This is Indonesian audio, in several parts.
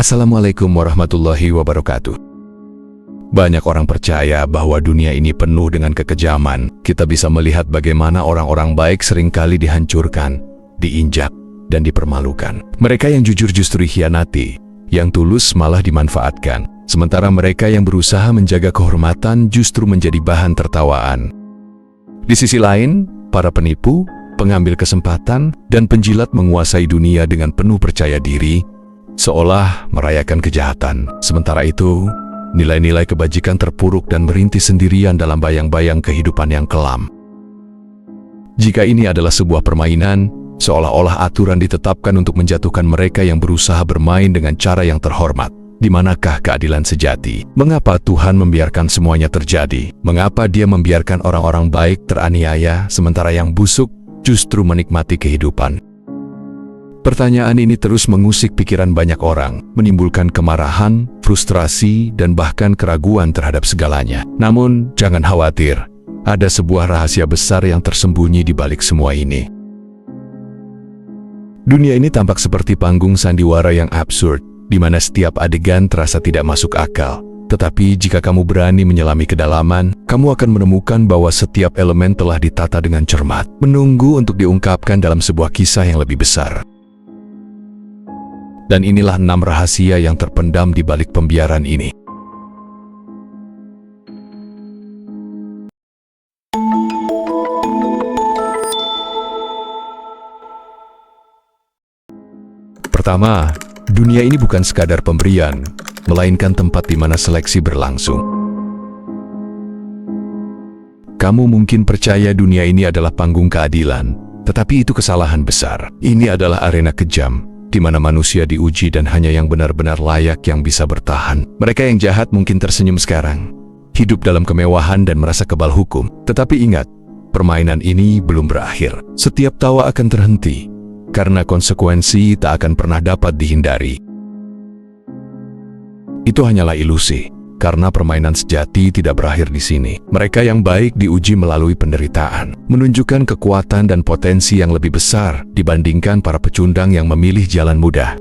Assalamualaikum warahmatullahi wabarakatuh. Banyak orang percaya bahwa dunia ini penuh dengan kekejaman. Kita bisa melihat bagaimana orang-orang baik seringkali dihancurkan, diinjak, dan dipermalukan. Mereka yang jujur justru dikhianati, yang tulus malah dimanfaatkan. Sementara mereka yang berusaha menjaga kehormatan justru menjadi bahan tertawaan. Di sisi lain, para penipu, pengambil kesempatan, dan penjilat menguasai dunia dengan penuh percaya diri, seolah merayakan kejahatan. Sementara itu, nilai-nilai kebajikan terpuruk dan merintis sendirian dalam bayang-bayang kehidupan yang kelam. Jika ini adalah sebuah permainan, seolah-olah aturan ditetapkan untuk menjatuhkan mereka yang berusaha bermain dengan cara yang terhormat. Di manakah keadilan sejati? Mengapa Tuhan membiarkan semuanya terjadi? Mengapa Dia membiarkan orang-orang baik teraniaya, sementara yang busuk justru menikmati kehidupan? Pertanyaan ini terus mengusik pikiran banyak orang, menimbulkan kemarahan, frustrasi, dan bahkan keraguan terhadap segalanya. Namun, jangan khawatir, ada sebuah rahasia besar yang tersembunyi di balik semua ini. Dunia ini tampak seperti panggung sandiwara yang absurd, di mana setiap adegan terasa tidak masuk akal. Tetapi jika kamu berani menyelami kedalaman, kamu akan menemukan bahwa setiap elemen telah ditata dengan cermat, menunggu untuk diungkapkan dalam sebuah kisah yang lebih besar. Dan inilah 6 rahasia yang terpendam di balik pembiaran ini. Pertama, dunia ini bukan sekadar pemberian, melainkan tempat di mana seleksi berlangsung. Kamu mungkin percaya dunia ini adalah panggung keadilan, tetapi itu kesalahan besar. Ini adalah arena kejam, di mana manusia diuji dan hanya yang benar-benar layak yang bisa bertahan. Mereka yang jahat mungkin tersenyum sekarang, hidup dalam kemewahan dan merasa kebal hukum. Tetapi ingat, permainan ini belum berakhir. Setiap tawa akan terhenti, karena konsekuensi tak akan pernah dapat dihindari. Itu hanyalah ilusi, karena permainan sejati tidak berakhir di sini. Mereka yang baik diuji melalui penderitaan, menunjukkan kekuatan dan potensi yang lebih besar dibandingkan para pecundang yang memilih jalan mudah.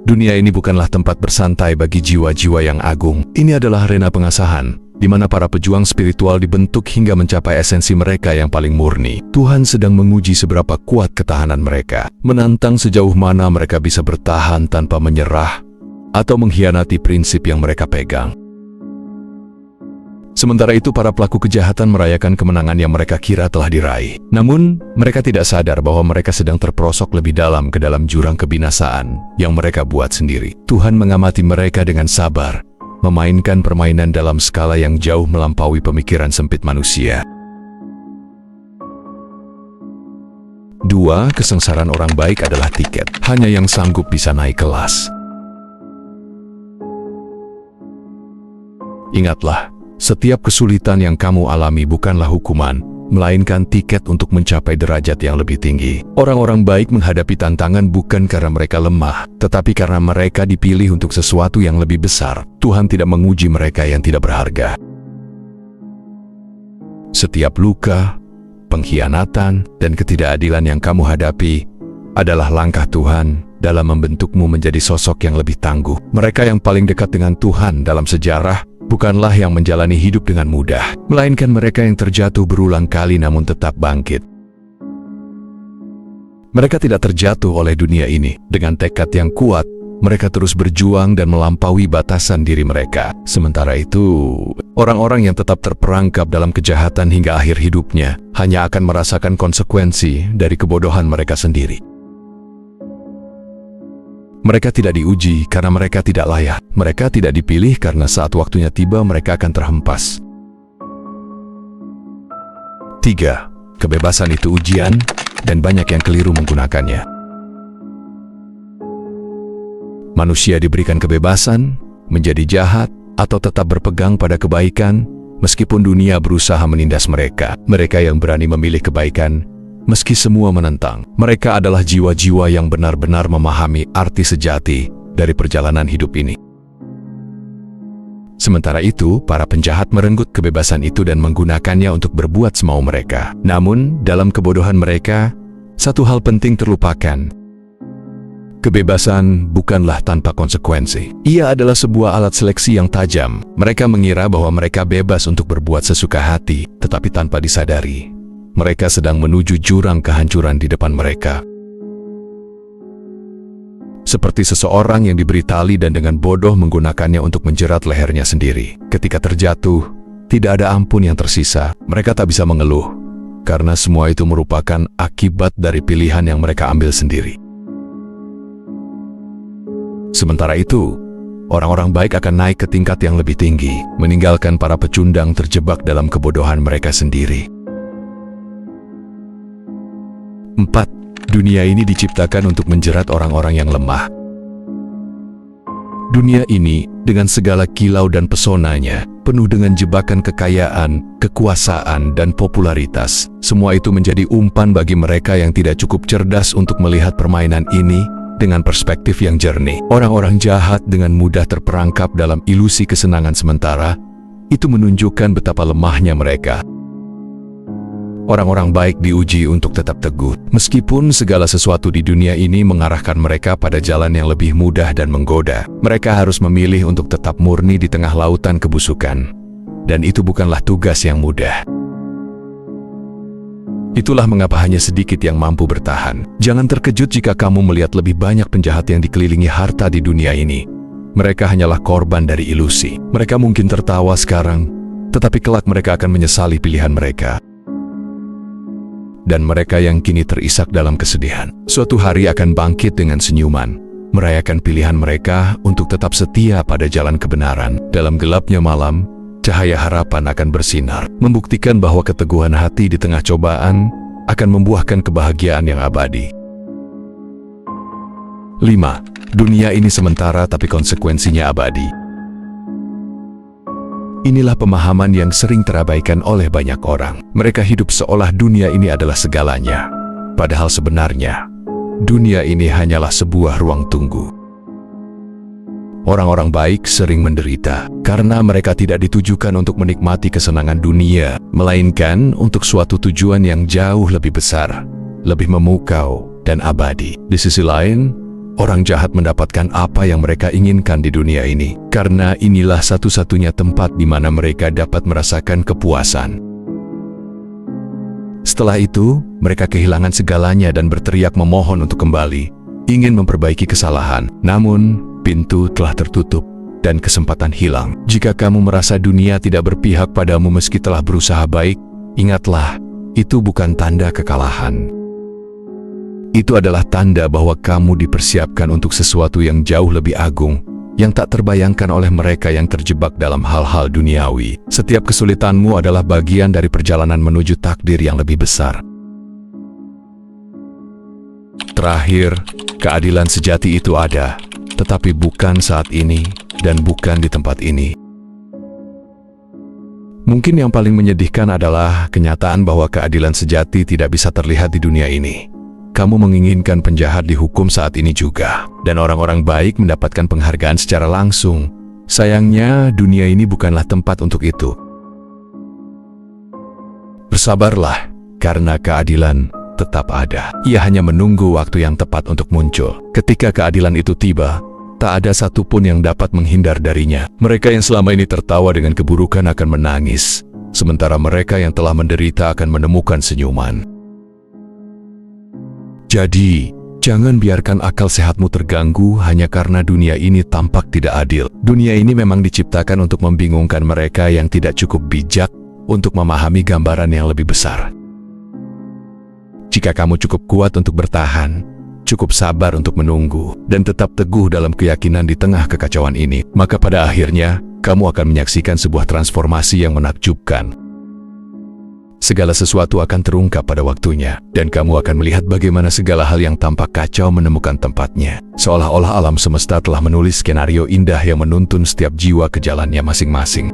Dunia ini bukanlah tempat bersantai bagi jiwa-jiwa yang agung. Ini adalah arena pengasahan, di mana para pejuang spiritual dibentuk hingga mencapai esensi mereka yang paling murni. Tuhan sedang menguji seberapa kuat ketahanan mereka, menantang sejauh mana mereka bisa bertahan tanpa menyerah atau mengkhianati prinsip yang mereka pegang. Sementara itu, para pelaku kejahatan merayakan kemenangan yang mereka kira telah diraih. Namun, mereka tidak sadar bahwa mereka sedang terperosok lebih dalam ke dalam jurang kebinasaan yang mereka buat sendiri. Tuhan mengamati mereka dengan sabar, memainkan permainan dalam skala yang jauh melampaui pemikiran sempit manusia. 2. Kesengsaraan orang baik adalah tiket. Hanya yang sanggup bisa naik kelas. Ingatlah, setiap kesulitan yang kamu alami bukanlah hukuman, melainkan tiket untuk mencapai derajat yang lebih tinggi. Orang-orang baik menghadapi tantangan bukan karena mereka lemah, tetapi karena mereka dipilih untuk sesuatu yang lebih besar. Tuhan tidak menguji mereka yang tidak berharga. Setiap luka, pengkhianatan, dan ketidakadilan yang kamu hadapi adalah langkah Tuhan dalam membentukmu menjadi sosok yang lebih tangguh. Mereka yang paling dekat dengan Tuhan dalam sejarah bukanlah yang menjalani hidup dengan mudah, melainkan mereka yang terjatuh berulang kali namun tetap bangkit. Mereka tidak terjatuh oleh dunia ini. Dengan tekad yang kuat, mereka terus berjuang dan melampaui batasan diri mereka. Sementara itu, orang-orang yang tetap terperangkap dalam kejahatan hingga akhir hidupnya hanya akan merasakan konsekuensi dari kebodohan mereka sendiri. Mereka tidak diuji karena mereka tidak layak. Mereka tidak dipilih karena saat waktunya tiba mereka akan terhempas. 3. Kebebasan itu ujian, dan banyak yang keliru menggunakannya. Manusia diberikan kebebasan, menjadi jahat, atau tetap berpegang pada kebaikan, meskipun dunia berusaha menindas mereka. Mereka yang berani memilih kebaikan, meski semua menentang. Mereka adalah jiwa-jiwa yang benar-benar memahami arti sejati dari perjalanan hidup ini. Sementara itu, para penjahat merenggut kebebasan itu dan menggunakannya untuk berbuat semau mereka. Namun, dalam kebodohan mereka, satu hal penting terlupakan. Kebebasan bukanlah tanpa konsekuensi. Ia adalah sebuah alat seleksi yang tajam. Mereka mengira bahwa mereka bebas untuk berbuat sesuka hati, tetapi tanpa disadari, mereka sedang menuju jurang kehancuran di depan mereka. Seperti seseorang yang diberi tali dan dengan bodoh menggunakannya untuk menjerat lehernya sendiri. Ketika terjatuh, tidak ada ampun yang tersisa. Mereka tak bisa mengeluh, karena semua itu merupakan akibat dari pilihan yang mereka ambil sendiri. Sementara itu, orang-orang baik akan naik ke tingkat yang lebih tinggi, meninggalkan para pecundang terjebak dalam kebodohan mereka sendiri. 4. Dunia ini diciptakan untuk menjerat orang-orang yang lemah. Dunia ini, dengan segala kilau dan pesonanya, penuh dengan jebakan kekayaan, kekuasaan, dan popularitas. Semua itu menjadi umpan bagi mereka yang tidak cukup cerdas untuk melihat permainan ini dengan perspektif yang jernih. Orang-orang jahat dengan mudah terperangkap dalam ilusi kesenangan sementara. Itu menunjukkan betapa lemahnya mereka. Orang-orang baik diuji untuk tetap teguh, meskipun segala sesuatu di dunia ini mengarahkan mereka pada jalan yang lebih mudah dan menggoda. Mereka harus memilih untuk tetap murni di tengah lautan kebusukan, dan itu bukanlah tugas yang mudah. Itulah mengapa hanya sedikit yang mampu bertahan. Jangan terkejut jika kamu melihat lebih banyak penjahat yang dikelilingi harta di dunia ini. Mereka hanyalah korban dari ilusi. Mereka mungkin tertawa sekarang, tetapi kelak mereka akan menyesali pilihan mereka. Dan mereka yang kini terisak dalam kesedihan, suatu hari akan bangkit dengan senyuman, merayakan pilihan mereka untuk tetap setia pada jalan kebenaran. Dalam gelapnya malam, cahaya harapan akan bersinar, membuktikan bahwa keteguhan hati di tengah cobaan akan membuahkan kebahagiaan yang abadi. 5. Dunia ini sementara tapi konsekuensinya abadi. Inilah pemahaman yang sering terabaikan oleh banyak orang. Mereka hidup seolah dunia ini adalah segalanya. Padahal sebenarnya, dunia ini hanyalah sebuah ruang tunggu. Orang-orang baik sering menderita karena mereka tidak ditujukan untuk menikmati kesenangan dunia, melainkan untuk suatu tujuan yang jauh lebih besar, lebih memukau dan abadi. Di sisi lain, orang jahat mendapatkan apa yang mereka inginkan di dunia ini, karena inilah satu-satunya tempat di mana mereka dapat merasakan kepuasan. Setelah itu, mereka kehilangan segalanya dan berteriak memohon untuk kembali, ingin memperbaiki kesalahan. Namun, pintu telah tertutup dan kesempatan hilang. Jika kamu merasa dunia tidak berpihak padamu meski telah berusaha baik, ingatlah, itu bukan tanda kekalahan. Itu adalah tanda bahwa kamu dipersiapkan untuk sesuatu yang jauh lebih agung, yang tak terbayangkan oleh mereka yang terjebak dalam hal-hal duniawi. Setiap kesulitanmu adalah bagian dari perjalanan menuju takdir yang lebih besar. Terakhir, keadilan sejati itu ada, tetapi bukan saat ini dan bukan di tempat ini. Mungkin yang paling menyedihkan adalah kenyataan bahwa keadilan sejati tidak bisa terlihat di dunia ini. Kamu menginginkan penjahat dihukum saat ini juga, dan orang-orang baik mendapatkan penghargaan secara langsung. Sayangnya, dunia ini bukanlah tempat untuk itu. Bersabarlah, karena keadilan tetap ada. Ia hanya menunggu waktu yang tepat untuk muncul. Ketika keadilan itu tiba, tak ada satupun yang dapat menghindar darinya. Mereka yang selama ini tertawa dengan keburukan akan menangis, sementara mereka yang telah menderita akan menemukan senyuman. Jadi, jangan biarkan akal sehatmu terganggu hanya karena dunia ini tampak tidak adil. Dunia ini memang diciptakan untuk membingungkan mereka yang tidak cukup bijak untuk memahami gambaran yang lebih besar. Jika kamu cukup kuat untuk bertahan, cukup sabar untuk menunggu, dan tetap teguh dalam keyakinan di tengah kekacauan ini, maka pada akhirnya, kamu akan menyaksikan sebuah transformasi yang menakjubkan. Segala sesuatu akan terungkap pada waktunya, dan kamu akan melihat bagaimana segala hal yang tampak kacau menemukan tempatnya. Seolah-olah alam semesta telah menulis skenario indah yang menuntun setiap jiwa ke jalannya masing-masing.